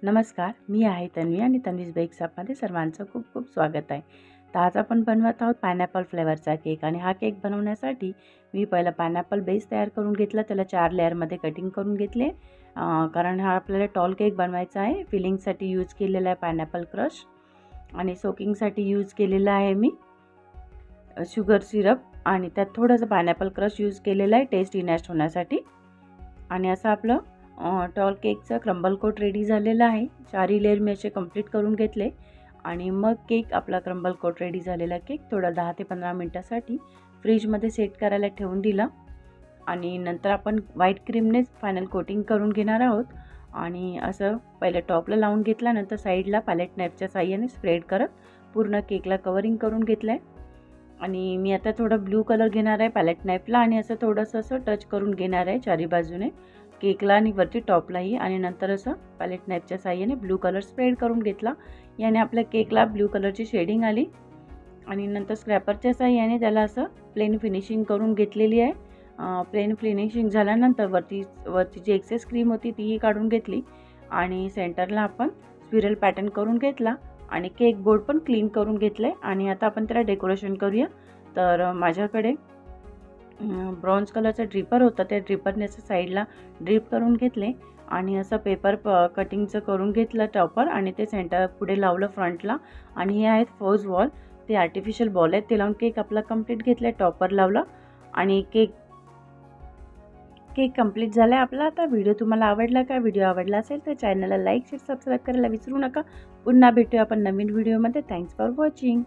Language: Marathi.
नमस्कार, मी आहे तन्वी आणि तन्वीज बेक्स ॲपमध्ये सर्वांचं खूप खूप स्वागत आहे. तर आज आपण बनवत आहोत पायनॅपल फ्लेवरचा केक आणि हा केक बनवण्यासाठी मी पहिला पायनॅपल बेस तयार करून घेतला. त्याला 4 लेअरमध्ये कटिंग करून घेतले. कारण हा आपल्याला टॉल केक बनवायचा आहे. फिलिंगसाठी यूज केलेला आहे पायनॅपल क्रश आणि सोकिंगसाठी यूज केलेला आहे मी शुगर सिरप आणि त्यात थोडंसं पायनॅपल क्रश यूज केलेला आहे टेस्ट इनहॅन्स होण्यासाठी. आणि असं आपलं टॉल केकचा क्रम्बल कोट रेडी झालेला आहे. 4ही लेयर मी असे कंप्लीट करून घेतले आणि मग केक आपला क्रम्बल कोट रेडी झालेला केक थोडा 10 ते 15 मिनिटासाठी फ्रीजमध्ये सेट करायला ठेवून दिला. आणि नंतर आपण व्हाईट क्रीमनेच फायनल कोटिंग करून घेणार आहोत. आणि असं पहिलं टॉपला लावून घेतला, नंतर साईडला पॅलेट नाईफच्या साहाय्याने स्प्रेड करत पूर्ण केकला कवरिंग करून घेतलं आहे. आणि मी आता थोडा ब्लू कलर घेणार आहे पॅलेट नाईफला आणि असं थोडंसं असं टच करून घेणार आहे चारी बाजूने केकला आणि वरती टॉपलाही. आणि नंतर असं पॅलेट नाईफच्या साहाय्याने ब्लू कलर स्प्रेड करून घेतला. याने आपल्या केकला ब्लू कलरची शेडिंग आली. आणि नंतर स्क्रॅपरच्या साहाय्याने त्याला असं प्लेन फिनिशिंग करून घेतलेली आहे. प्लेन फिनिशिंग झाल्यानंतर वरती जी एक्सेस क्रीम होती तीही काढून घेतली आणि सेंटरला आपण स्पिरल पॅटर्न करून घेतला आणि केक बोर्ड पण क्लीन करून घेतले. आणि आता आपण त्याला डेकोरेशन करूया. तर माझ्याकडे ब्रॉन्झ कलरचा ड्रिपर होता, त्या ड्रिपरने असं साईडला ड्रिप करून घेतले आणि असं पेपर कटिंगचं करून घेतलं टॉपर आणि ते सेंटर पुढे लावलं फ्रंटला. आणि हे आहेत फोज वॉल, ते आर्टिफिशियल बॉल आहेत, ते लावून केक आपला कंप्लीट घेतला. टॉपर लावलं आणि केक कंप्लीट झाला आहे आपला. आता व्हिडिओ तुम्हाला आवडला का? व्हिडिओ आवडला असेल तर चॅनलला लाईक शेअर सबस्क्राईब करायला विसरू नका. पुन्हा भेटूया आपण नवीन व्हिडिओमध्ये. Thanks for watching.